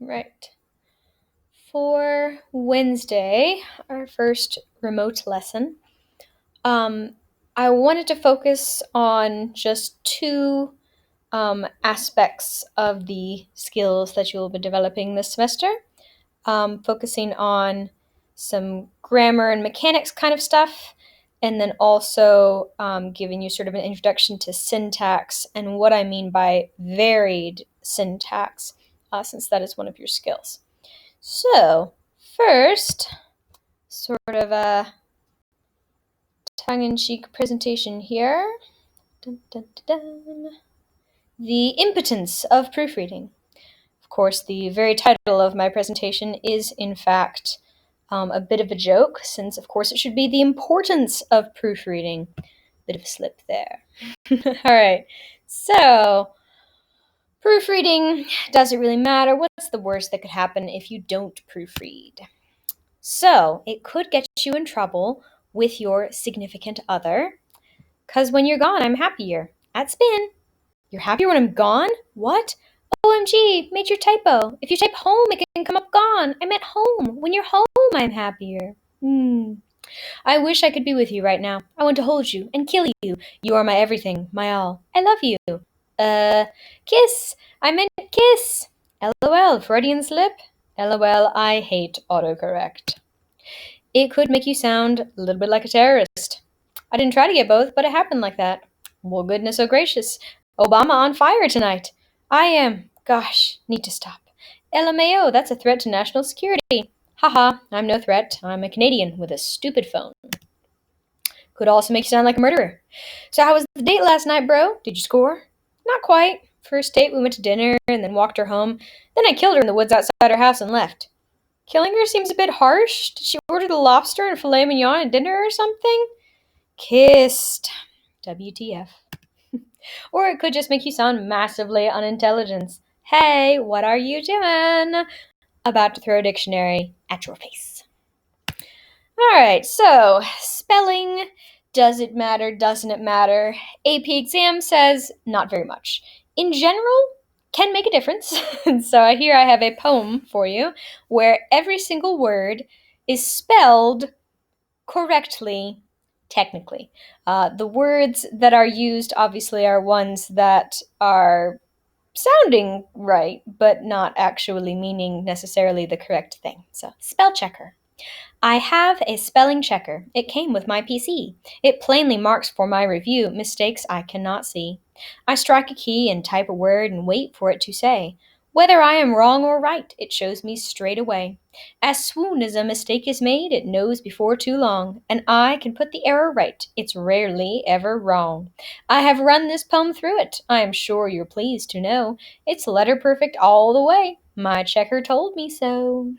Right. For Wednesday, our first remote lesson, I wanted to focus on just two aspects of the skills that you'll be developing this semester, focusing on some grammar and mechanics kind of stuff, and then also giving you sort of an introduction to syntax and what I mean by varied syntax, since that is one of your skills. So, first, sort of a tongue-in-cheek presentation here. Dun, dun, dun, dun. The impotence of proofreading. Of course, the very title of my presentation is, in fact, a bit of a joke, since, of course, it should be the importance of proofreading. Bit of a slip there. All right, so proofreading, does it really matter? What's the worst that could happen if you don't proofread? So, it could get you in trouble with your significant other, because when you're gone, I'm happier. At Spin, you're happier when I'm gone? What? OMG, major typo. If you type home, it can come up gone. I meant home. When you're home, I'm happier. I wish I could be with you right now. I want to hold you and kill you. You are my everything, my all. I love you. Kiss. I meant kiss. LOL, Freudian slip. LOL, I hate autocorrect. It could make you sound a little bit like a terrorist. I didn't try to get both, but it happened like that. Well, goodness oh gracious. Obama on fire tonight. I am. Gosh, need to stop. LMAO, that's a threat to national security. Haha, I'm no threat. I'm a Canadian with a stupid phone. Could also make you sound like a murderer. So how was the date last night, bro? Did you score? Not quite. First date, we went to dinner and then walked her home. Then I killed her in the woods outside her house and left. Killing her seems a bit harsh. Did she order the lobster and filet mignon at dinner or something? Kissed. WTF. Or it could just make you sound massively unintelligent. Hey, what are you doing? About to throw a dictionary at your face. Alright, so spelling. Does it matter? Doesn't it matter? AP exam says not very much. In general, can make a difference. So here I have a poem for you where every single word is spelled correctly, technically. The words that are used obviously are ones that are sounding right, but not actually meaning necessarily the correct thing. So, spell checker. I have a spelling checker. It came with my PC. It plainly marks for my review mistakes I cannot see. I strike a key and type a word and wait for it to say. Whether I am wrong or right, it shows me straight away. As soon as a mistake is made, it knows before too long, and I can put the error right. It's rarely ever wrong. I have run this poem through it. I am sure you're pleased to know. It's letter perfect all the way. My checker told me so.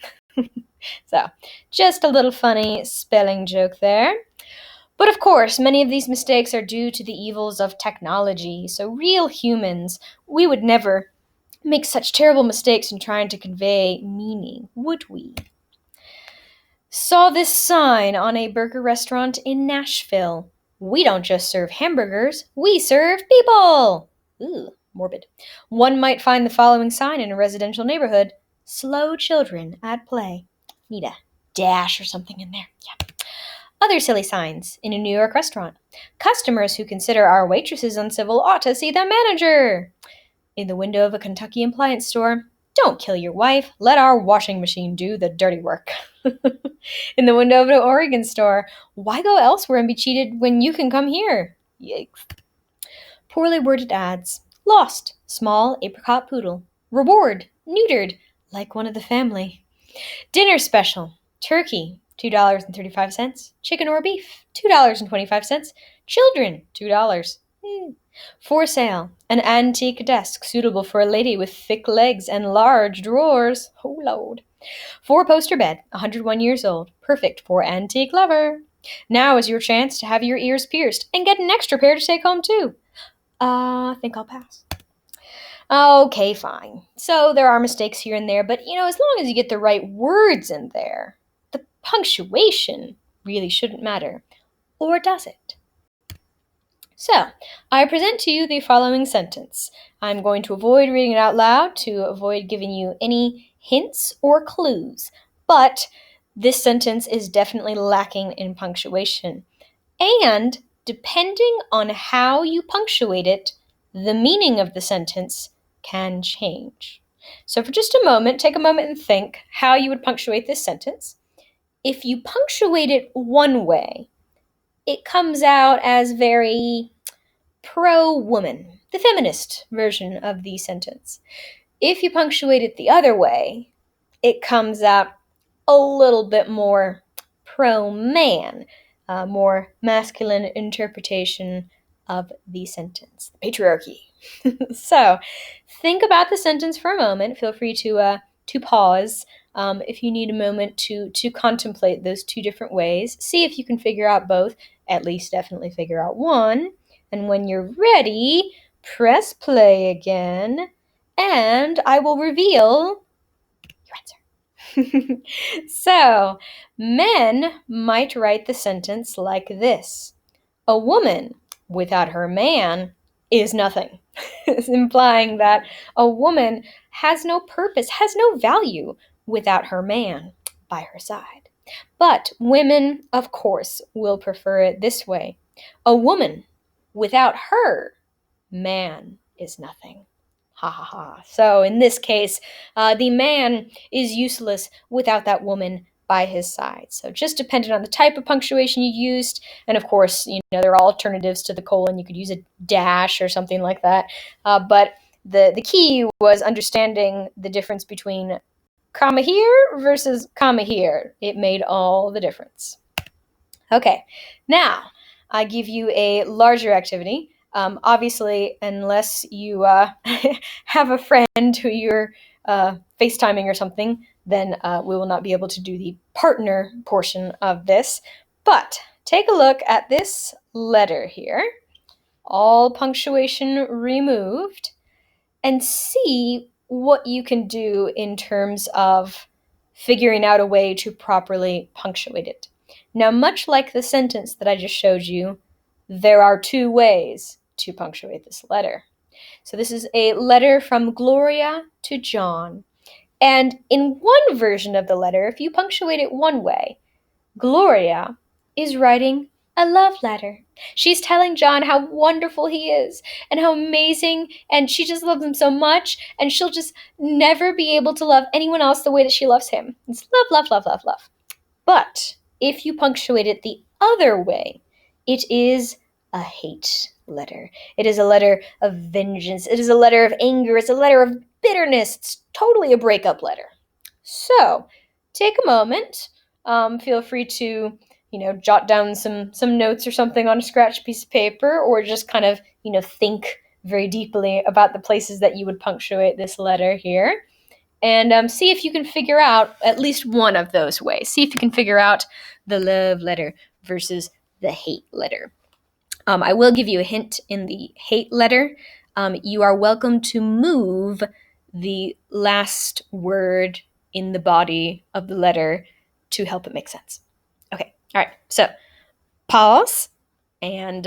So, just a little funny spelling joke there. But of course, many of these mistakes are due to the evils of technology. So, real humans, we would never make such terrible mistakes in trying to convey meaning, would we? Saw this sign on a burger restaurant in Nashville. We don't just serve hamburgers, we serve people! Ooh, morbid. One might find the following sign in a residential neighborhood. Slow children at play. Need a dash or something in there. Yeah. Other silly signs in a New York restaurant. Customers who consider our waitresses uncivil ought to see the manager. In the window of a Kentucky appliance store. Don't kill your wife. Let our washing machine do the dirty work. In the window of an Oregon store. Why go elsewhere and be cheated when you can come here? Yikes. Poorly worded ads. Lost. Small apricot poodle. Reward. Neutered. Like one of the family. Dinner special. Turkey, $2.35. Chicken or beef, $2.25. Children, $2. For sale, an antique desk suitable for a lady with thick legs and large drawers. Oh, Lord. Four-poster bed, 101 years old. Perfect for antique lover. Now is your chance to have your ears pierced and get an extra pair to take home, too. I think I'll pass. Okay, fine. So there are mistakes here and there, but as long as you get the right words in there, the punctuation really shouldn't matter. Or does it? So, I present to you the following sentence. I'm going to avoid reading it out loud to avoid giving you any hints or clues, but this sentence is definitely lacking in punctuation. And depending on how you punctuate it, the meaning of the sentence can change. So, for just a moment, take a moment and think how you would punctuate this sentence. If you punctuate it one way, it comes out as very pro-woman, the feminist version of the sentence. If you punctuate it the other way, it comes out a little bit more pro-man, more masculine interpretation of the sentence, the patriarchy. So, think about the sentence for a moment. Feel free to pause if you need a moment to contemplate those two different ways. See if you can figure out both. At least, definitely figure out one. And when you're ready, press play again, and I will reveal your answer. So, men might write the sentence like this: a woman without her man is nothing. It's implying that a woman has no purpose, has no value without her man by her side. But women, of course, will prefer it this way: a woman without her man is nothing. Ha ha ha. So in this case, the man is useless without that woman by his side. So just dependent on the type of punctuation you used, and of course, there are alternatives to the colon. You could use a dash or something like that. But the key was understanding the difference between comma here versus comma here. It made all the difference. Okay, now I give you a larger activity. Obviously, unless you have a friend who you're FaceTiming or something, then we will not be able to do the partner portion of this. But take a look at this letter here, all punctuation removed, and see what you can do in terms of figuring out a way to properly punctuate it. Now, much like the sentence that I just showed you, there are two ways to punctuate this letter. So this is a letter from Gloria to John. And in one version of the letter, if you punctuate it one way, Gloria is writing a love letter. She's telling John how wonderful he is and how amazing, and she just loves him so much, and she'll just never be able to love anyone else the way that she loves him. It's love, love, love, love, love. But if you punctuate it the other way, it is a hate letter. It is a letter of vengeance. It is a letter of anger. It's a letter of bitterness. It's totally a breakup letter. So, take a moment. Feel free to, jot down some notes or something on a scratch piece of paper, or just kind of, think very deeply about the places that you would punctuate this letter here. And see if you can figure out at least one of those ways. See if you can figure out the love letter versus the hate letter. I will give you a hint in the hate letter. You are welcome to move the last word in the body of the letter to help it make sense. Okay, all right. So pause and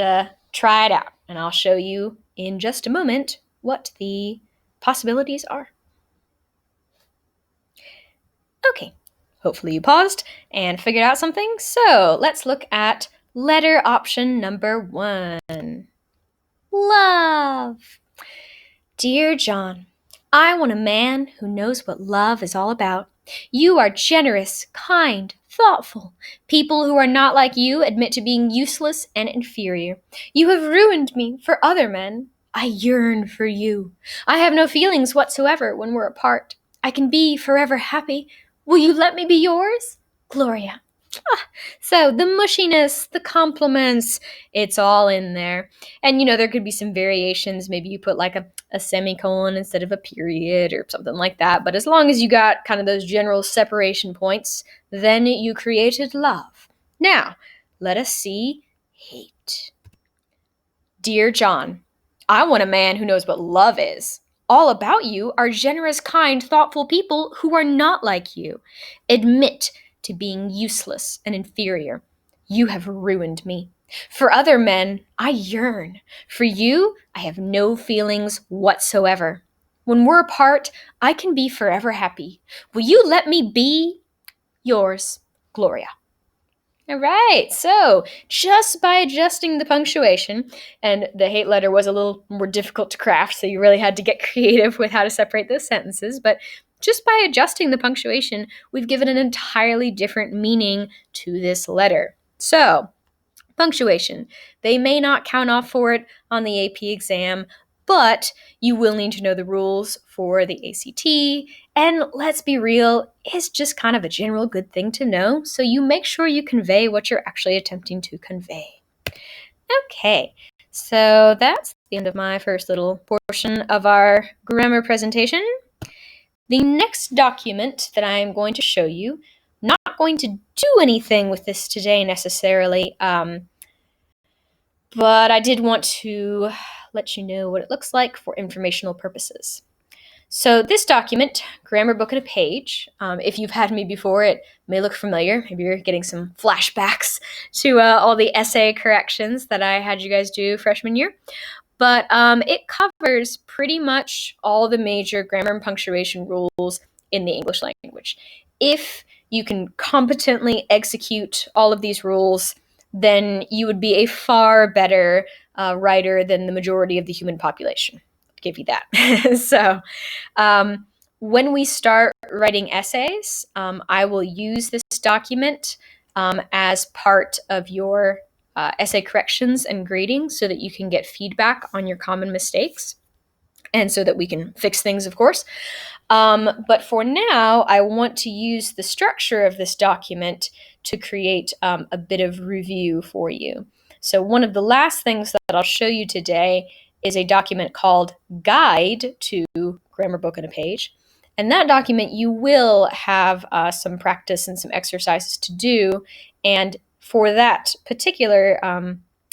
try it out. And I'll show you in just a moment what the possibilities are. Okay, hopefully you paused and figured out something. So let's look at letter option number 1. Love. Dear John, I want a man who knows what love is all about. You are generous, kind, thoughtful. People who are not like you admit to being useless and inferior. You have ruined me for other men. I yearn for you. I have no feelings whatsoever when we're apart. I can be forever happy. Will you let me be yours? Gloria. So the mushiness, the compliments, it's all in there. And there could be some variations. Maybe you put like a semicolon instead of a period or something like that. But as long as you got kind of those general separation points, then you created love. Now, let us see hate. Dear John, I want a man who knows what love is. All about you are generous, kind, thoughtful people who are not like you. Admit to being useless and inferior. You have ruined me. For other men, I yearn. For you, I have no feelings whatsoever. When we're apart, I can be forever happy. Will you let me be yours, Gloria? All right, so just by adjusting the punctuation, and the hate letter was a little more difficult to craft, so you really had to get creative with how to separate those sentences, but just by adjusting the punctuation, we've given an entirely different meaning to this letter. So, punctuation. They may not count off for it on the AP exam, but you will need to know the rules for the ACT. And let's be real, it's just kind of a general good thing to know, so you make sure you convey what you're actually attempting to convey. Okay, so that's the end of my first little portion of our grammar presentation. The next document that I'm going to show you, not going to do anything with this today necessarily, but I did want to let you know what it looks like for informational purposes. So this document, Grammar Book and a Page, if you've had me before, it may look familiar. Maybe you're getting some flashbacks to all the essay corrections that I had you guys do freshman year. But it covers pretty much all the major grammar and punctuation rules in the English language. If you can competently execute all of these rules, then you would be a far better writer than the majority of the human population. I'll give you that. So when we start writing essays, I will use this document as part of your essay corrections and grading so that you can get feedback on your common mistakes and so that we can fix things, of course. But for now, I want to use the structure of this document to create a bit of review for you. So one of the last things that I'll show you today is a document called Guide to Grammar Book and a Page. And that document, you will have some practice and some exercises to do. And for that particular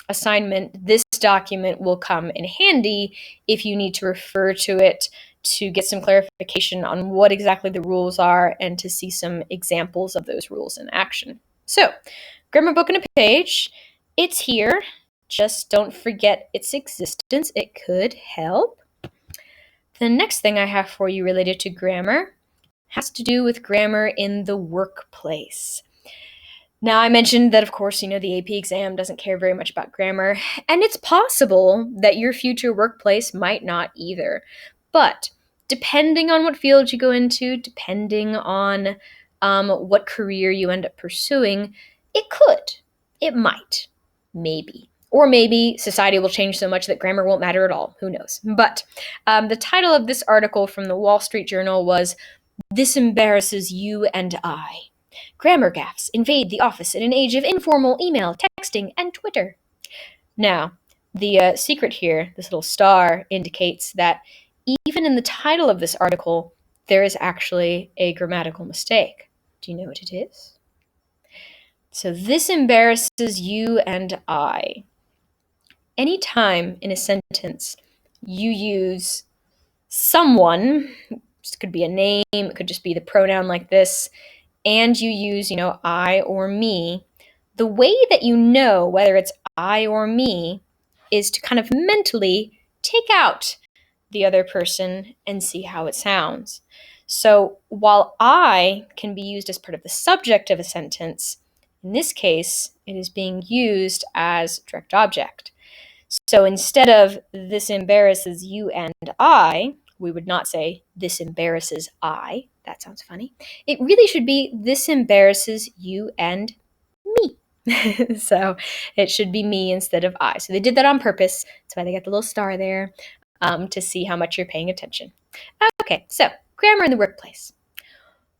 assignment, this document will come in handy if you need to refer to it to get some clarification on what exactly the rules are and to see some examples of those rules in action. So, Grammar Book and a Page, it's here. Just don't forget its existence. It could help. The next thing I have for you related to grammar has to do with grammar in the workplace. Now, I mentioned that, of course, the AP exam doesn't care very much about grammar, and it's possible that your future workplace might not either. But depending on what field you go into, depending on what career you end up pursuing, it could, it might, maybe. Or maybe society will change so much that grammar won't matter at all. Who knows? But the title of this article from the Wall Street Journal was, "This Embarrasses You and I. Grammar gaffes invade the office in an age of informal email, texting, and Twitter." Now, the secret here, this little star, indicates that even in the title of this article, there is actually a grammatical mistake. Do you know what it is? So, this embarrasses you and I. Anytime in a sentence you use someone, this could be a name, it could just be the pronoun like this, and you use, I or me, the way that you know whether it's I or me is to kind of mentally take out the other person and see how it sounds. So while I can be used as part of the subject of a sentence, in this case, it is being used as direct object. So instead of "this embarrasses you and I," we would not say "this embarrasses I." That sounds funny. It really should be "this embarrasses you and me." So it should be me instead of I. So they did that on purpose. That's why they got the little star there, to see how much you're paying attention. Okay, so grammar in the workplace.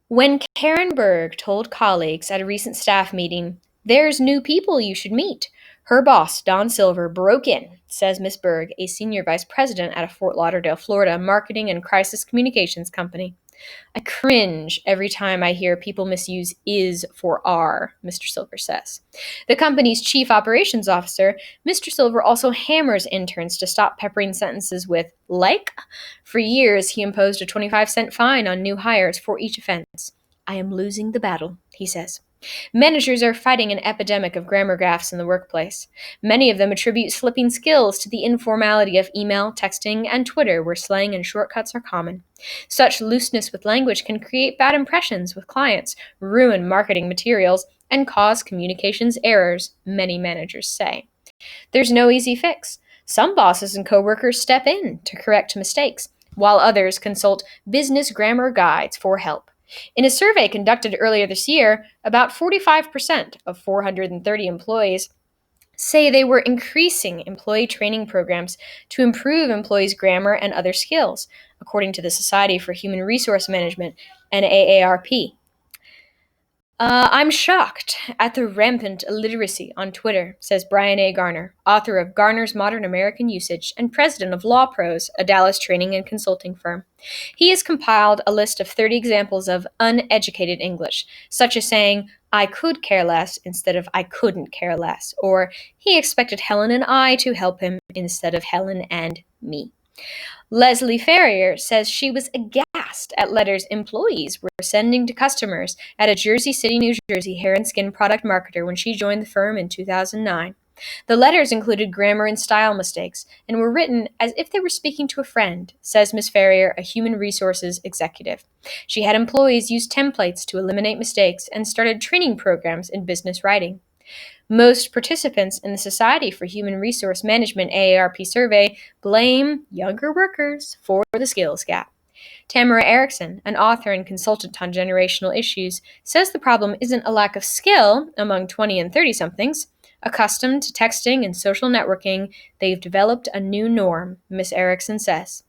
When Karen Berg told colleagues at a recent staff meeting, "There's new people you should meet," her boss, Don Silver, broke in, says Miss Berg, a senior vice president at a Fort Lauderdale, Florida, marketing and crisis communications company. "I cringe every time I hear people misuse is for are," Mr. Silver says. The company's chief operations officer, Mr. Silver, also hammers interns to stop peppering sentences with "like." For years, he imposed a 25-cent fine on new hires for each offense. "I am losing the battle," he says. Managers are fighting an epidemic of grammar gaffes in the workplace. Many of them attribute slipping skills to the informality of email, texting, and Twitter, where slang and shortcuts are common. Such looseness with language can create bad impressions with clients, ruin marketing materials, and cause communications errors, many managers say. There's no easy fix. Some bosses and coworkers step in to correct mistakes, while others consult business grammar guides for help. In a survey conducted earlier this year, about 45% of 430 employees say they were increasing employee training programs to improve employees' grammar and other skills, according to the Society for Human Resource Management and AARP. I'm shocked at the rampant illiteracy on Twitter, says Brian A. Garner, author of Garner's Modern American Usage and president of Law Pros, a Dallas training and consulting firm. He has compiled a list of 30 examples of uneducated English, such as saying, I could care less instead of I couldn't care less, or he expected Helen and I to help him instead of Helen and me. Leslie Ferrier says she was aghast at letters employees were sending to customers at a Jersey City, New Jersey hair and skin product marketer when she joined the firm in 2009. The letters included grammar and style mistakes and were written as if they were speaking to a friend, says Ms. Ferrier, a human resources executive. She had employees use templates to eliminate mistakes and started training programs in business writing. Most participants in the Society for Human Resource Management AARP survey blame younger workers for the skills gap. Tamara Erickson, an author and consultant on generational issues, says the problem isn't a lack of skill among 20 and 30-somethings. Accustomed to texting and social networking, they've developed a new norm, Miss Erickson says.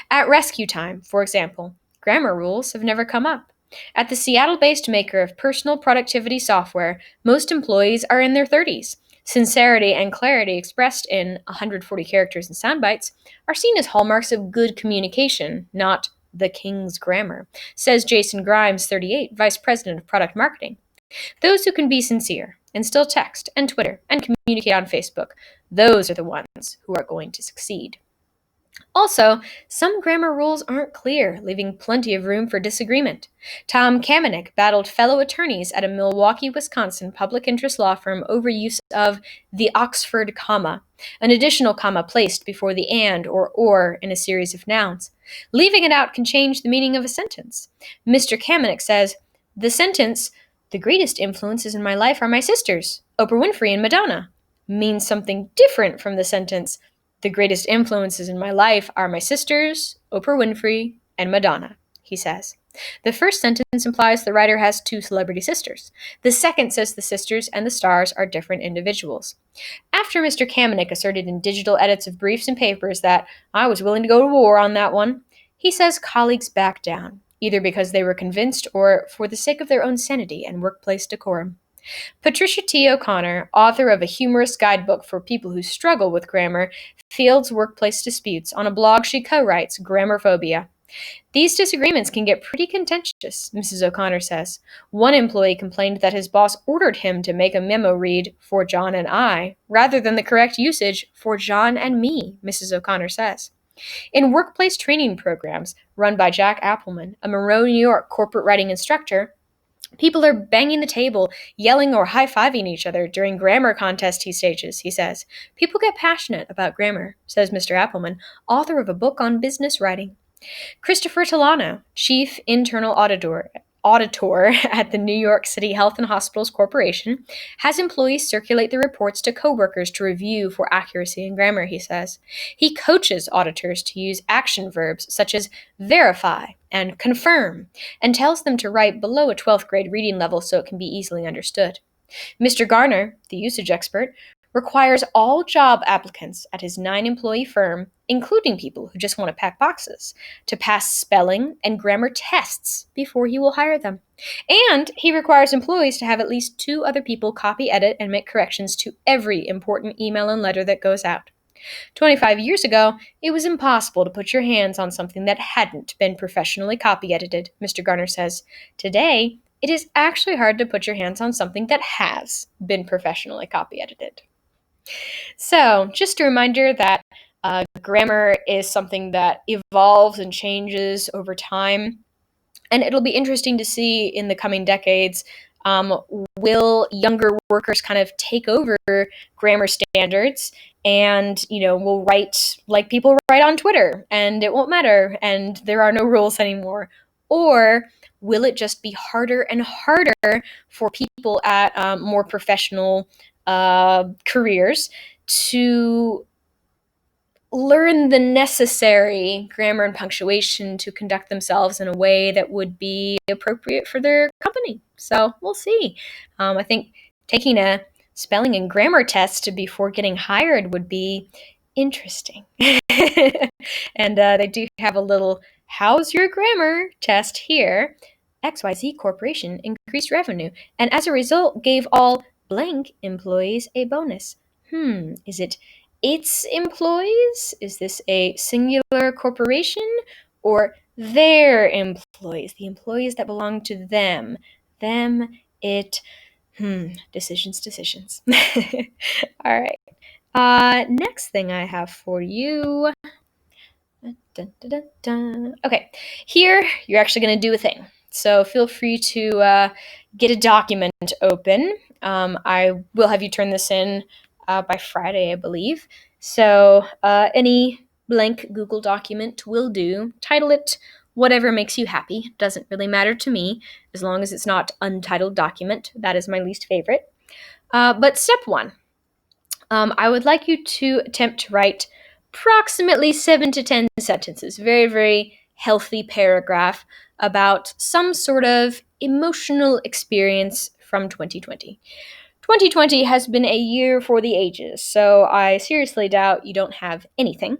At rescue time, for example, grammar rules have never come up. At the Seattle-based maker of personal productivity software, most employees are in their 30s. Sincerity and clarity expressed in 140 characters and sound bites are seen as hallmarks of good communication, not the king's grammar, says Jason Grimes, 38, vice president of product marketing. Those who can be sincere and still text and Twitter and communicate on Facebook, those are the ones who are going to succeed. Also, some grammar rules aren't clear, leaving plenty of room for disagreement. Tom Kamenik battled fellow attorneys at a Milwaukee, Wisconsin public interest law firm over use of the Oxford comma, an additional comma placed before the and or in a series of nouns. Leaving it out can change the meaning of a sentence. Mr. Kamenik says, the sentence, the greatest influences in my life are my sisters, Oprah Winfrey and Madonna, means something different from the sentence, the greatest influences in my life are my sisters, Oprah Winfrey, and Madonna, he says. The first sentence implies the writer has two celebrity sisters. The second says the sisters and the stars are different individuals. After Mr. Kamenik asserted in digital edits of briefs and papers that I was willing to go to war on that one, he says colleagues backed down, either because they were convinced or for the sake of their own sanity and workplace decorum. Patricia T. O'Connor, author of a humorous guidebook for people who struggle with grammar, fields workplace disputes on a blog she co-writes, Grammarphobia. These disagreements can get pretty contentious, Mrs. O'Connor says. One employee complained that his boss ordered him to make a memo read, for John and I, rather than the correct usage, for John and me, Mrs. O'Connor says. In workplace training programs run by Jack Appelman, a Monroe, New York corporate writing instructor, people are banging the table, yelling or high-fiving each other during grammar contest he stages, he says. People get passionate about grammar, says Mr. Appelman, author of a book on business writing. Christopher Tolano, chief internal auditor at the New York City Health and Hospitals Corporation, has employees circulate the reports to coworkers to review for accuracy in grammar, he says. He coaches auditors to use action verbs such as verify and confirm, and tells them to write below a 12th grade reading level so it can be easily understood. Mr. Garner, the usage expert, requires all job applicants at his 9-employee firm, including people who just want to pack boxes, to pass spelling and grammar tests before he will hire them. And he requires employees to have at least 2 other people copy, edit, and make corrections to every important email and letter that goes out. 25 years ago, it was impossible to put your hands on something that hadn't been professionally copy edited, Mr. Garner says. Today, it is actually hard to put your hands on something that has been professionally copy edited. So, just a reminder that grammar is something that evolves and changes over time, and it'll be interesting to see in the coming decades Will younger workers kind of take over grammar standards and, will write like people write on Twitter and it won't matter and there are no rules anymore? Or will it just be harder and harder for people at more professional careers to learn the necessary grammar and punctuation to conduct themselves in a way that would be appropriate for their company? So we'll see. I think taking a spelling and grammar test before getting hired would be interesting. And they do have a little "How's your grammar?" test here. XYZ Corporation increased revenue and as a result gave all blank employees a bonus. Is it its employees? Is this a singular corporation? Or their employees? The employees that belong to them. Them, it, decisions. All right. Next thing I have for you. Dun, dun, dun, dun. Okay, here you're actually going to do a thing. So feel free to get a document open. I will have you turn this in by Friday, I believe. So any blank Google document will do. Title it whatever makes you happy. Doesn't really matter to me as long as it's not untitled document. That is my least favorite. But step one, I would like you to attempt to write approximately 7 to 10 sentences, very, very healthy paragraph about some sort of emotional experience from 2020. 2020 has been a year for the ages, so I seriously doubt you don't have anything.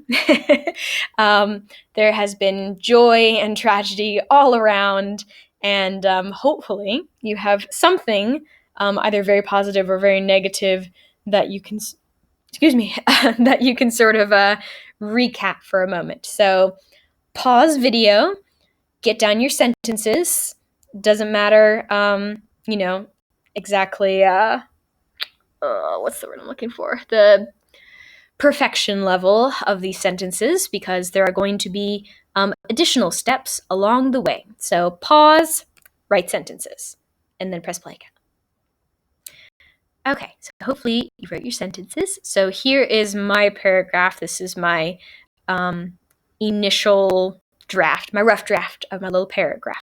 There has been joy and tragedy all around, and hopefully you have something, either very positive or very negative, that you can that you can sort of recap for a moment. So pause video, get down your sentences. Doesn't matter, exactly, what's the word I'm looking for? The perfection level of these sentences, because there are going to be additional steps along the way. So pause, write sentences, and then press play again. Okay, so hopefully you wrote your sentences. So here is my paragraph. This is my initial draft, my rough draft of my little paragraph.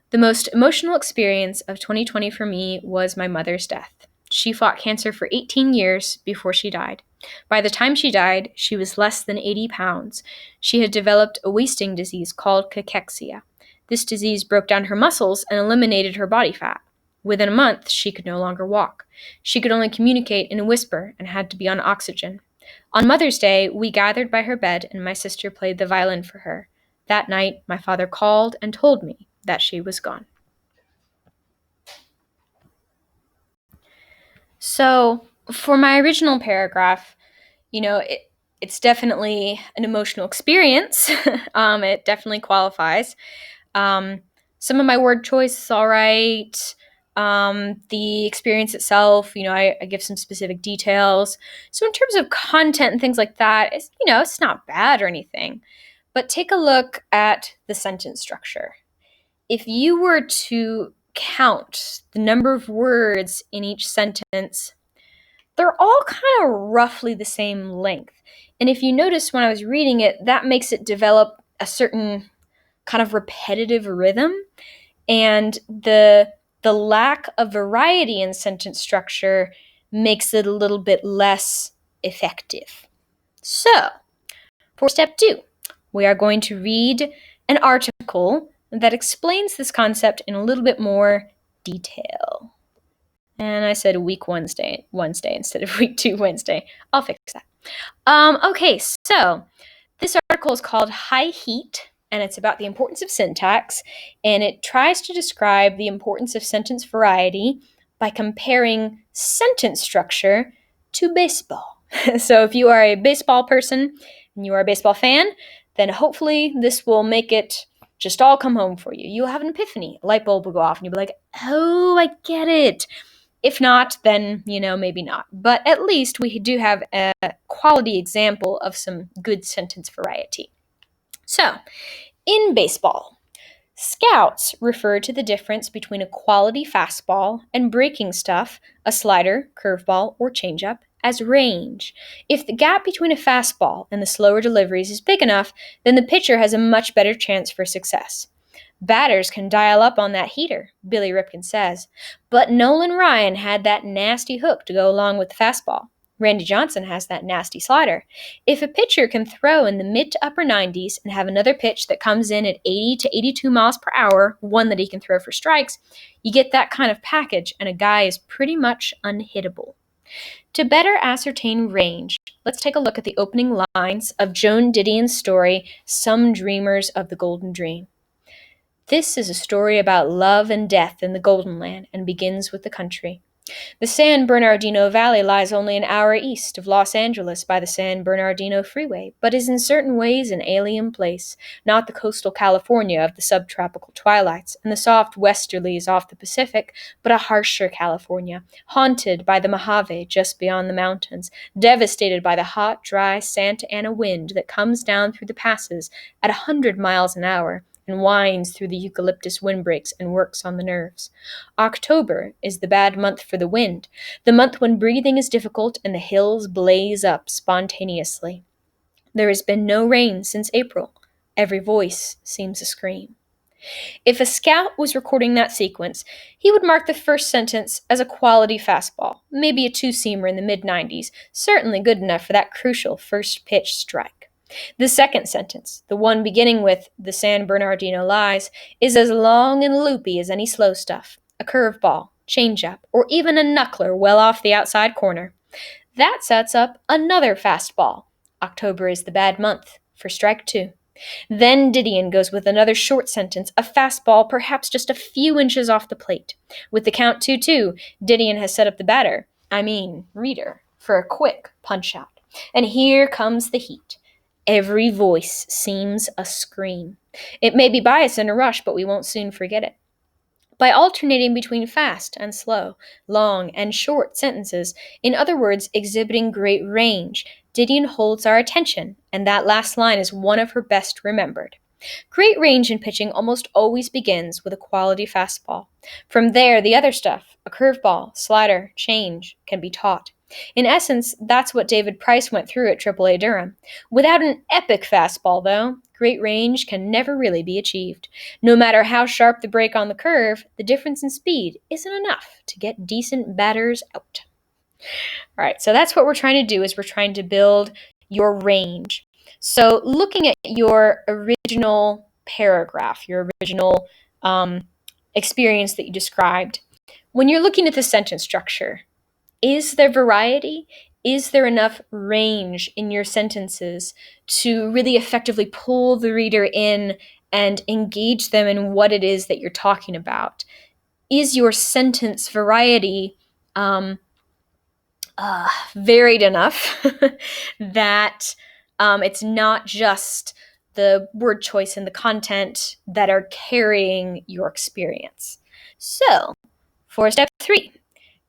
The most emotional experience of 2020 for me was my mother's death. She fought cancer for 18 years before she died. By the time she died, she was less than 80 pounds. She had developed a wasting disease called cachexia. This disease broke down her muscles and eliminated her body fat. Within a month, she could no longer walk. She could only communicate in a whisper and had to be on oxygen. On Mother's Day, we gathered by her bed and my sister played the violin for her. That night, my father called and told me that she was gone. So, for my original paragraph, it's definitely an emotional experience. It definitely qualifies. Some of my word choice is all right. The experience itself, I give some specific details. So in terms of content and things like that, it's not bad or anything. But take a look at the sentence structure. If you were to count the number of words in each sentence, they're all kind of roughly the same length. And if you notice when I was reading it, that makes it develop a certain kind of repetitive rhythm. And the lack of variety in sentence structure makes it a little bit less effective. So, for step 2, we are going to read an article that explains this concept in a little bit more detail. And I said week Wednesday instead of week 2 Wednesday. I'll fix that. Okay, so this article is called High Heat, and it's about the importance of syntax, and it tries to describe the importance of sentence variety by comparing sentence structure to baseball. So if you are a baseball person and you are a baseball fan, then hopefully this will make it just all come home for you. You'll have an epiphany. A light bulb will go off and you'll be like, oh, I get it. If not, then, maybe not. But at least we do have a quality example of some good sentence variety. So, in baseball, Scouts refer to the difference between a quality fastball and breaking stuff, a slider, curveball, or changeup, as range. If the gap between a fastball and the slower deliveries is big enough, then the pitcher has a much better chance for success. Batters can dial up on that heater, Billy Ripken says, but Nolan Ryan had that nasty hook to go along with the fastball. Randy Johnson has that nasty slider. If a pitcher can throw in the mid to upper 90s and have another pitch that comes in at 80 to 82 miles per hour, one that he can throw for strikes, you get that kind of package and a guy is pretty much unhittable. To better ascertain range, let's take a look at the opening lines of Joan Didion's story, Some Dreamers of the Golden Dream. This is a story about love and death in the Golden Land and begins with the country. The San Bernardino Valley lies only an hour east of Los Angeles by the San Bernardino Freeway, but is in certain ways an alien place, not the coastal California of the subtropical twilights and the soft westerlies off the Pacific, but a harsher California, haunted by the Mojave just beyond the mountains, devastated by the hot, dry Santa Ana wind that comes down through the passes at 100 miles an hour and winds through the eucalyptus windbreaks and works on the nerves. October is the bad month for the wind, the month when breathing is difficult and the hills blaze up spontaneously. There has been no rain since April. Every voice seems a scream. If a scout was recording that sequence, he would mark the first sentence as a quality fastball, maybe a two-seamer in the mid-90s, certainly good enough for that crucial first pitch strike. The second sentence, the one beginning with "the San Bernardino lies," is as long and loopy as any slow stuff, a curveball, changeup, or even a knuckler well off the outside corner. That sets up another fastball. October is the bad month, for strike two. Then Didion goes with another short sentence, a fastball perhaps just a few inches off the plate. With the count 2-2, Didion has set up the reader, for a quick punch-out. And here comes the heat. Every voice seems a scream. It may be biased in a rush, but we won't soon forget it. By alternating between fast and slow, long and short sentences, in other words, exhibiting great range, Didion holds our attention, and that last line is one of her best remembered. Great range in pitching almost always begins with a quality fastball. From there, the other stuff, a curveball, slider, change, can be taught. In essence, that's what David Price went through at AAA Durham. Without an epic fastball, though, great range can never really be achieved. No matter how sharp the break on the curve, the difference in speed isn't enough to get decent batters out. All right, so that's what we're trying to do, is we're trying to build your range. So looking at your original paragraph, your original experience that you described, when you're looking at the sentence structure, is there variety? Is there enough range in your sentences to really effectively pull the reader in and engage them in what it is that you're talking about? Is your sentence variety varied enough that it's not just the word choice and the content that are carrying your experience? So, for step 3,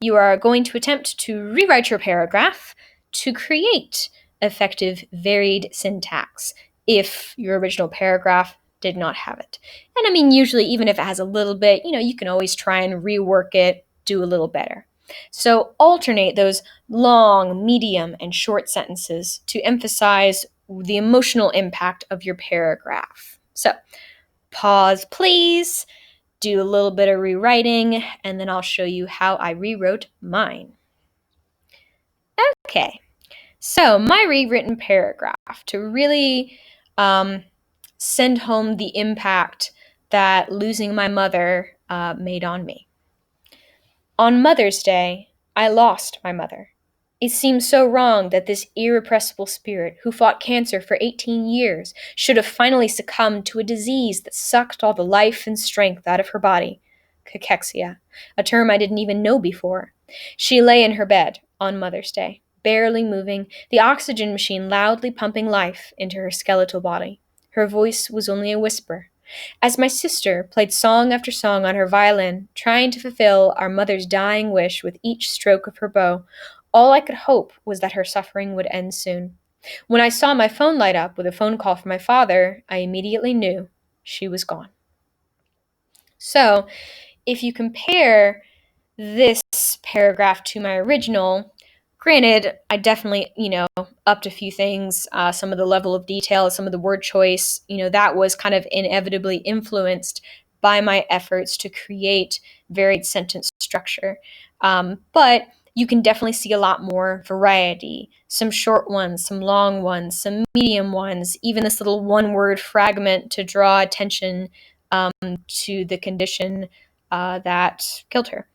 you are going to attempt to rewrite your paragraph to create effective varied syntax if your original paragraph did not have it. And I mean, usually, even if it has a little bit, you can always try and rework it, do a little better. So alternate those long, medium, and short sentences to emphasize the emotional impact of your paragraph. So pause, please. Do a little bit of rewriting, and then I'll show you how I rewrote mine. Okay, so my rewritten paragraph to really send home the impact that losing my mother made on me. On Mother's Day, I lost my mother. It seems so wrong that this irrepressible spirit, who fought cancer for 18 years, should have finally succumbed to a disease that sucked all the life and strength out of her body. Cachexia, a term I didn't even know before. She lay in her bed on Mother's Day, barely moving, the oxygen machine loudly pumping life into her skeletal body. Her voice was only a whisper. As my sister played song after song on her violin, trying to fulfill our mother's dying wish with each stroke of her bow, all I could hope was that her suffering would end soon. When I saw my phone light up with a phone call from my father, I immediately knew she was gone. So if you compare this paragraph to my original, granted, I definitely, upped a few things, some of the level of detail, some of the word choice, that was kind of inevitably influenced by my efforts to create varied sentence structure. But you can definitely see a lot more variety, some short ones, some long ones, some medium ones, even this little one-word fragment to draw attention to the condition that killed her.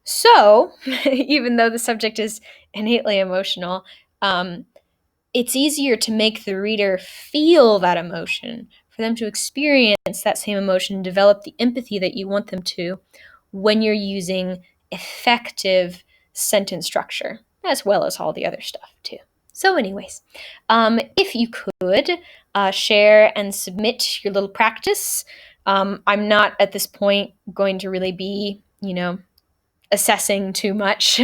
So, even though the subject is innately emotional, um, it's easier to make the reader feel that emotion, for them to experience that same emotion, develop the empathy that you want them to when you're using effective sentence structure, as well as all the other stuff, too. So, anyways, if you could share and submit your little practice. I'm not at this point going to really be, assessing too much,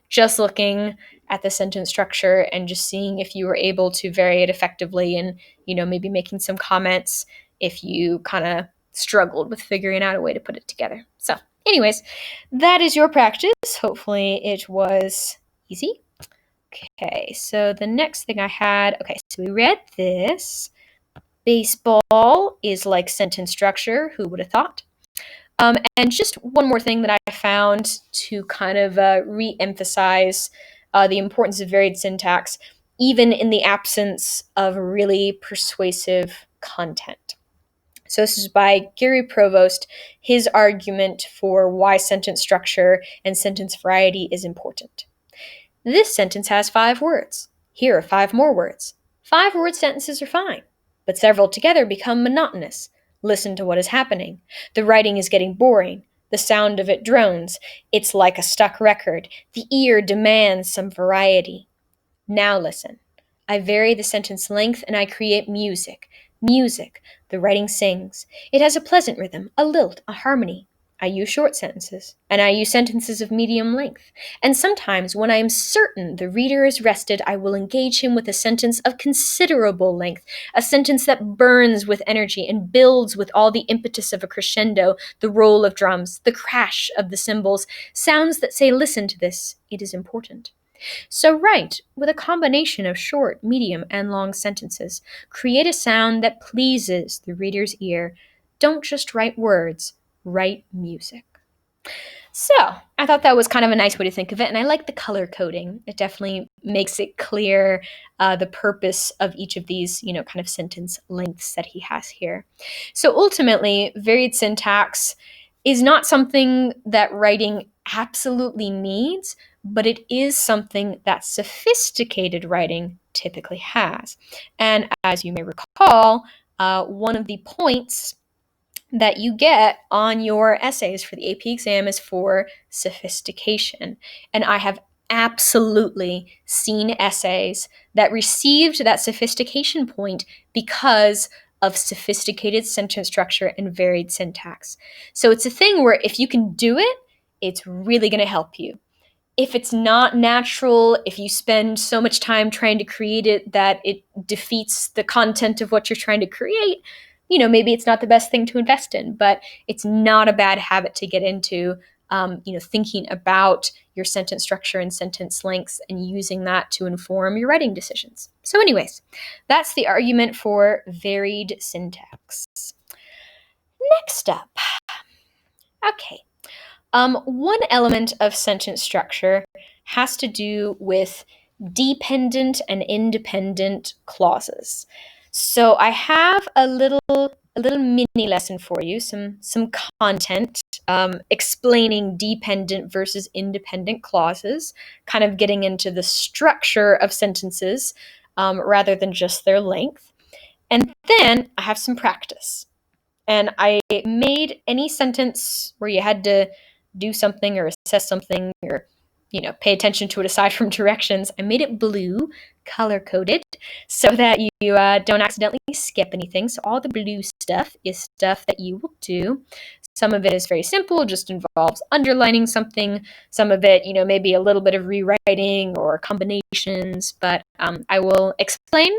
just looking at the sentence structure and just seeing if you were able to vary it effectively and, maybe making some comments if you kind of struggled with figuring out a way to put it together. So, anyways, that is your practice. Hopefully it was easy. Okay, so the next thing I had, so we read this. Baseball is like sentence structure. Who would have thought? And just one more thing that I found to kind of re-emphasize the importance of varied syntax, even in the absence of really persuasive content. So this is by Gary Provost, his argument for why sentence structure and sentence variety is important. This sentence has 5 words. Here are 5 more words. 5-word sentences are fine, but several together become monotonous. Listen to what is happening. The writing is getting boring. The sound of it drones. It's like a stuck record. The ear demands some variety. Now listen. I vary the sentence length and I create music. Music. The writing sings. It has a pleasant rhythm, a lilt, a harmony. I use short sentences, and I use sentences of medium length. And sometimes, when I am certain the reader is rested, I will engage him with a sentence of considerable length, a sentence that burns with energy and builds with all the impetus of a crescendo, the roll of drums, the crash of the cymbals, sounds that say, listen to this, it is important. So write with a combination of short, medium, and long sentences. Create a sound that pleases the reader's ear. Don't just write words, write music. So, I thought that was kind of a nice way to think of it, and I like the color coding. It definitely makes it clear the purpose of each of these, kind of sentence lengths that he has here. So ultimately, varied syntax is not something that writing absolutely needs, but it is something that sophisticated writing typically has. And as you may recall, one of the points that you get on your essays for the AP exam is for sophistication. And I have absolutely seen essays that received that sophistication point because of sophisticated sentence structure and varied syntax. So it's a thing where if you can do it, it's really going to help you. If it's not natural, if you spend so much time trying to create it that it defeats the content of what you're trying to create, maybe it's not the best thing to invest in, but it's not a bad habit to get into, thinking about your sentence structure and sentence lengths and using that to inform your writing decisions. So anyways, that's the argument for varied syntax. Next up. Okay. One element of sentence structure has to do with dependent and independent clauses. So I have a little mini lesson for you, some content explaining dependent versus independent clauses, kind of getting into the structure of sentences rather than just their length. And then I have some practice. And I made any sentence where you had to do something or assess something or, pay attention to it aside from directions. I made it blue, color-coded, so that you don't accidentally skip anything. So all the blue stuff is stuff that you will do. Some of it is very simple, just involves underlining something. Some of it, maybe a little bit of rewriting or combinations. But I will explain,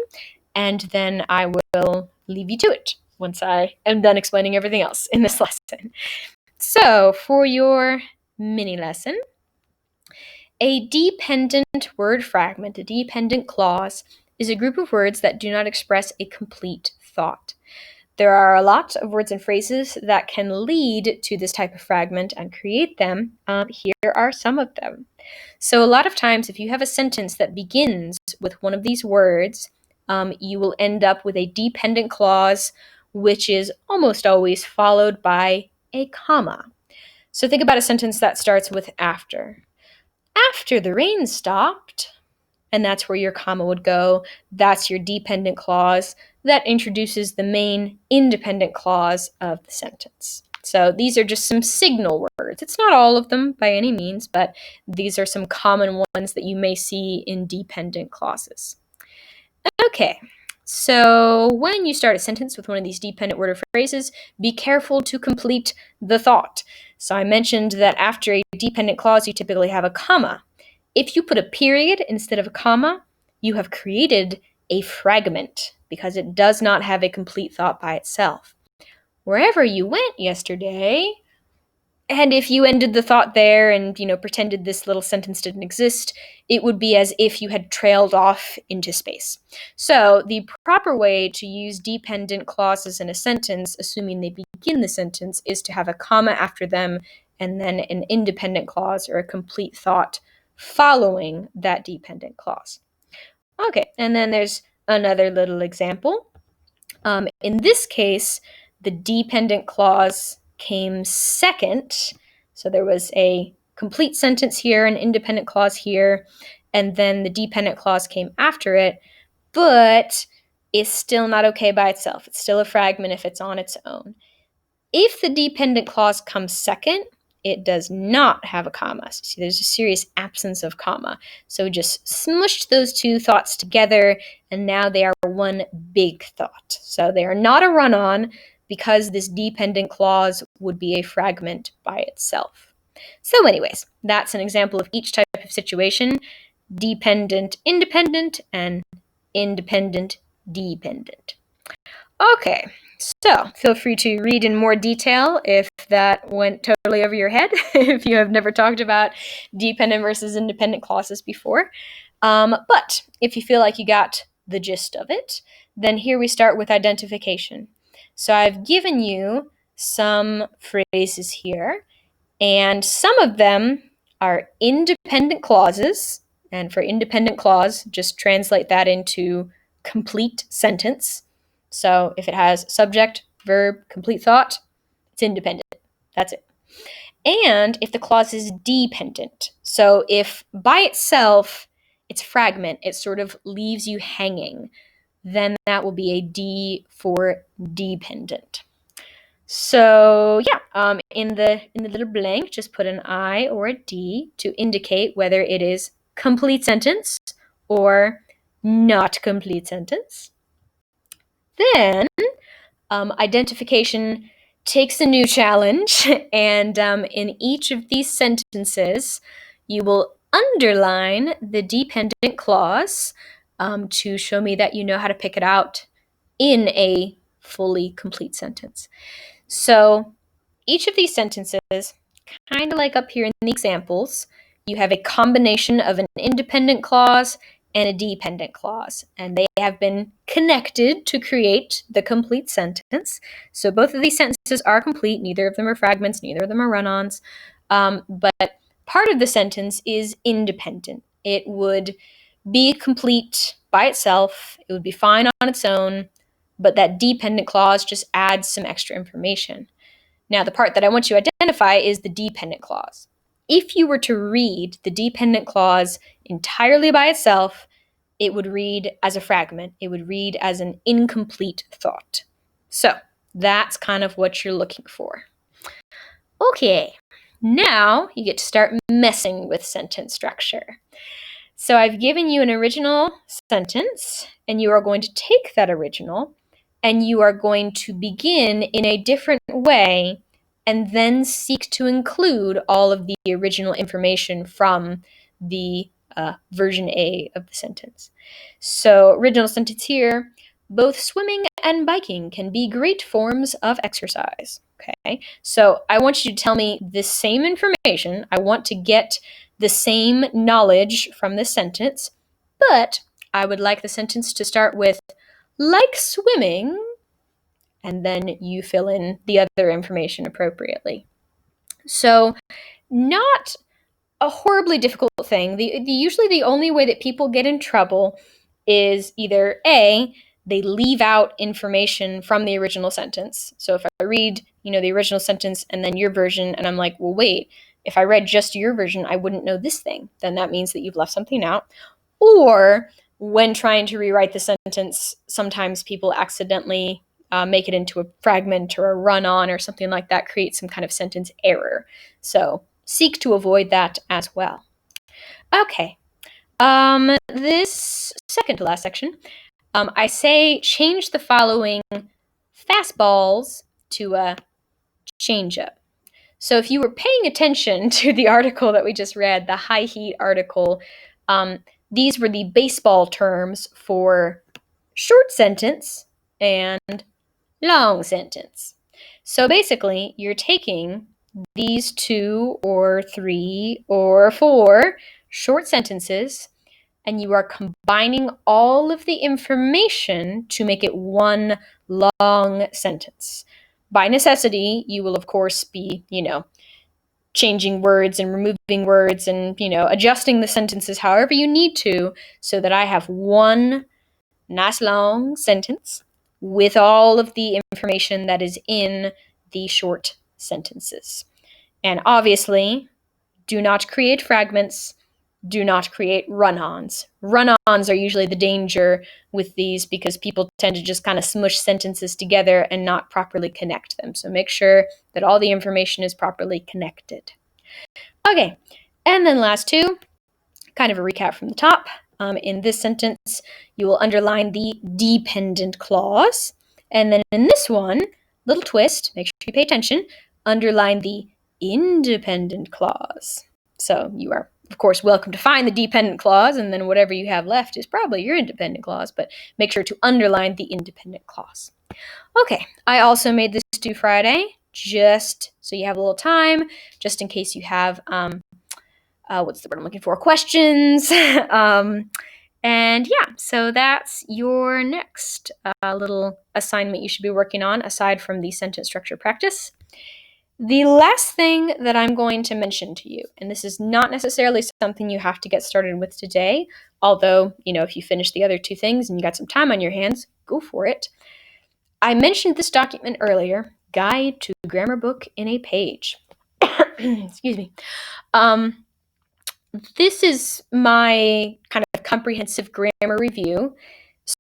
and then I will leave you to it. once I am done explaining everything else in this lesson. So, for your mini lesson, a dependent word fragment, a dependent clause, is a group of words that do not express a complete thought. There are a lot of words and phrases that can lead to this type of fragment and create them. Here are some of them. So a lot of times, if you have a sentence that begins with one of these words, you will end up with a dependent clause, which is almost always followed by a comma. So think about a sentence that starts with after. After the rain stopped, and that's where your comma would go. That's your dependent clause that introduces the main independent clause of the sentence. So these are just some signal words. It's not all of them by any means, but these are some common ones that you may see in dependent clauses. Okay, so when you start a sentence with one of these dependent word or phrases, be careful to complete the thought. So I mentioned that after a dependent clause, you typically have a comma. If you put a period instead of a comma, you have created a fragment because it does not have a complete thought by itself. Wherever you went yesterday, and if you ended the thought there and, pretended this little sentence didn't exist, it would be as if you had trailed off into space. So the proper way to use dependent clauses in a sentence, assuming they begin the sentence, is to have a comma after them and then an independent clause or a complete thought following that dependent clause. Okay, and then there's another little example. In this case, the dependent clause came second. So there was a complete sentence here, an independent clause here, and then the dependent clause came after it, but is still not okay by itself. It's still a fragment if it's on its own. If the dependent clause comes second, it does not have a comma. So see, there's a serious absence of comma. So we just smushed those two thoughts together, and now they are one big thought. So they are not a run-on because this dependent clause would be a fragment by itself. So anyways, that's an example of each type of situation: dependent, independent, and independent, dependent. Okay, so feel free to read in more detail if that went totally over your head, if you have never talked about dependent versus independent clauses before. But if you feel like you got the gist of it, then here we start with identification. So I've given you some phrases here, and some of them are independent clauses. And for independent clause, just translate that into complete sentence. So if it has subject, verb, complete thought, it's independent. That's it. And if the clause is dependent, so if by itself it's fragment, it sort of leaves you hanging, then that will be a D for dependent. So yeah, in the little blank, just put an I or a D to indicate whether it is complete sentence or not complete sentence. Then identification takes a new challenge, and in each of these sentences, you will underline the dependent clause to show me that you know how to pick it out in a fully complete sentence. So each of these sentences, kind of like up here in the examples, you have a combination of an independent clause and a dependent clause, and they have been connected to create the complete sentence. So both of these sentences are complete. Neither of them are fragments. Neither of them are run-ons. But part of the sentence is independent. It would be complete by itself. It would be fine on its own, but that dependent clause just adds some extra information. Now, the part that I want you to identify is the dependent clause. If you were to read the dependent clause entirely by itself, it would read as a fragment. It would read as an incomplete thought. So that's kind of what you're looking for. Okay, now you get to start messing with sentence structure. So I've given you an original sentence, and you are going to take that original, and you are going to begin in a different way and then seek to include all of the original information from the version A of the sentence. So original sentence here: Both swimming and biking can be great forms of exercise. Okay, so I want you to tell me the same information. I want to get the same knowledge from this sentence, but I would like the sentence to start with, like swimming, and then you fill in the other information appropriately. So, not a horribly difficult thing. Usually the only way that people get in trouble is either A, they leave out information from the original sentence. So if I read, the original sentence and then your version, and I'm like, well, wait, if I read just your version, I wouldn't know this thing. Then that means that you've left something out. Or when trying to rewrite the sentence, sometimes people accidentally make it into a fragment or a run-on or something like that, create some kind of sentence error. So seek to avoid that as well. Okay, this second to last section, I say change the following fastballs to a changeup. So if you were paying attention to the article that we just read, the high heat article, these were the baseball terms for short sentence and long sentence. So basically, you're taking these 2 or 3 or 4 short sentences and you are combining all of the information to make it one long sentence. By necessity, you will of course be, changing words and removing words and, adjusting the sentences however you need to so that I have one nice long sentence with all of the information that is in the short sentences. And obviously, do not create fragments, do not create run-ons. Run-ons are usually the danger with these because people tend to just kind of smush sentences together and not properly connect them. So make sure that all the information is properly connected. Okay, and then last 2, kind of a recap from the top. In this sentence, you will underline the dependent clause. And then in this one, little twist, make sure you pay attention, underline the independent clause. So you are, of course, welcome to find the dependent clause, and then whatever you have left is probably your independent clause, but make sure to underline the independent clause. Okay, I also made this due Friday, just so you have a little time, just in case you have what's the word I'm looking for? Questions. And yeah, so that's your next little assignment you should be working on aside from the sentence structure practice. The last thing that I'm going to mention to you, and this is not necessarily something you have to get started with today, although, if you finish the other 2 things and you got some time on your hands, go for it. I mentioned this document earlier, Guide to Grammar Book in a Page. Excuse me. This is my kind of comprehensive grammar review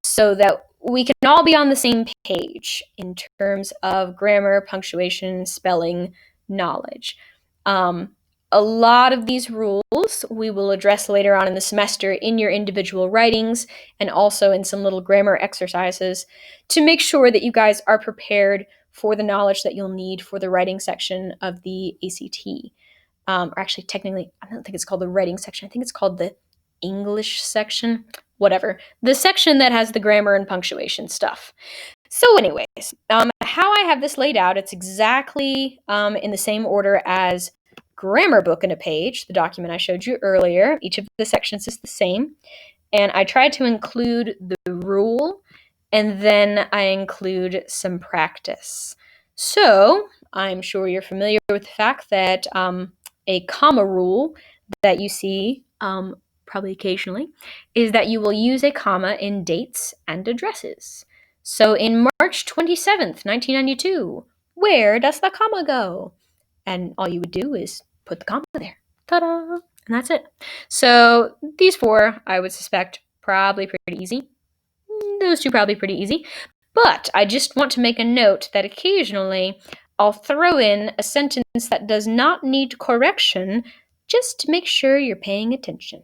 so that we can all be on the same page in terms of grammar, punctuation, spelling, knowledge. A lot of these rules we will address later on in the semester in your individual writings and also in some little grammar exercises to make sure that you guys are prepared for the knowledge that you'll need for the writing section of the ACT. Or actually, technically, I don't think it's called the writing section. I think it's called the English section. Whatever. The section that has the grammar and punctuation stuff. So anyways, how I have this laid out, it's exactly in the same order as Grammar Book in a Page, the document I showed you earlier. Each of the sections is the same. And I tried to include the rule, and then I include some practice. So I'm sure you're familiar with the fact that a comma rule that you see probably occasionally is that you will use a comma in dates and addresses. So in March 27th, 1992, where does the comma go? And all you would do is put the comma there. Ta-da! And that's it. So these 4, I would suspect, probably pretty easy. Those 2 probably pretty easy. But I just want to make a note that occasionally I'll throw in a sentence that does not need correction just to make sure you're paying attention.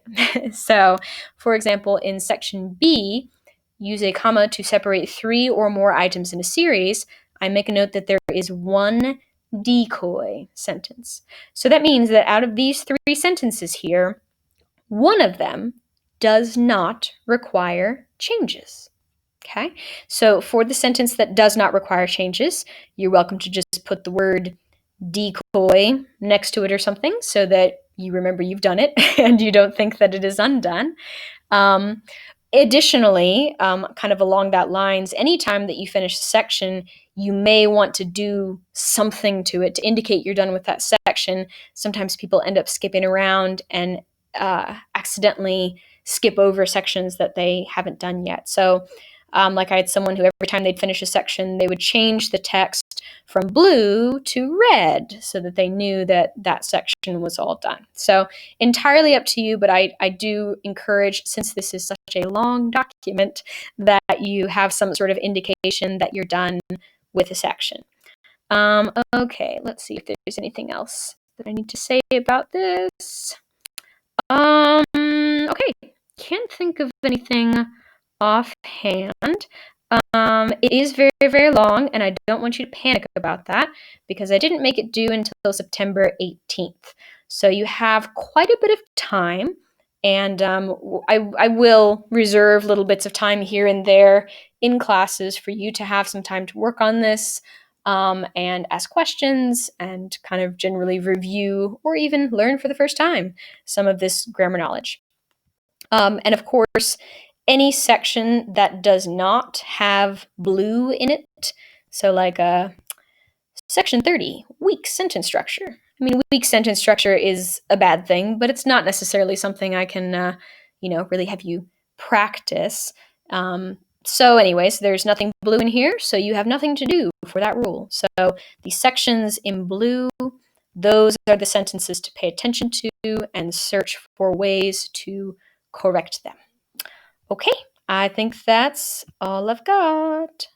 So, for example, in section B, use a comma to separate 3 or more items in a series. I make a note that there is one decoy sentence. So that means that out of these 3 sentences here, one of them does not require changes. Okay, so for the sentence that does not require changes, you're welcome to just put the word decoy next to it or something so that you remember you've done it and you don't think that it is undone. Um, Additionally, kind of along that lines, anytime that you finish a section, you may want to do something to it to indicate you're done with that section. Sometimes people end up skipping around and accidentally skip over sections that they haven't done yet. So, like I had someone who every time they'd finish a section, they would change the text from blue to red so that they knew that that section was all done. So entirely up to you, but I do encourage, since this is such a long document, that you have some sort of indication that you're done with a section. Okay, let's see if there's anything else that I need to say about this. Okay, can't think of anything offhand. It is very, very long, and I don't want you to panic about that because I didn't make it due until September 18th. So you have quite a bit of time, and I will reserve little bits of time here and there in classes for you to have some time to work on this and ask questions and kind of generally review or even learn for the first time some of this grammar knowledge. And of course, any section that does not have blue in it, so like section 30, weak sentence structure. I mean, weak sentence structure is a bad thing, but it's not necessarily something I can, really have you practice. So, anyways, there's nothing blue in here, so you have nothing to do for that rule. So, the sections in blue, those are the sentences to pay attention to and search for ways to correct them. Okay, I think that's all I've got.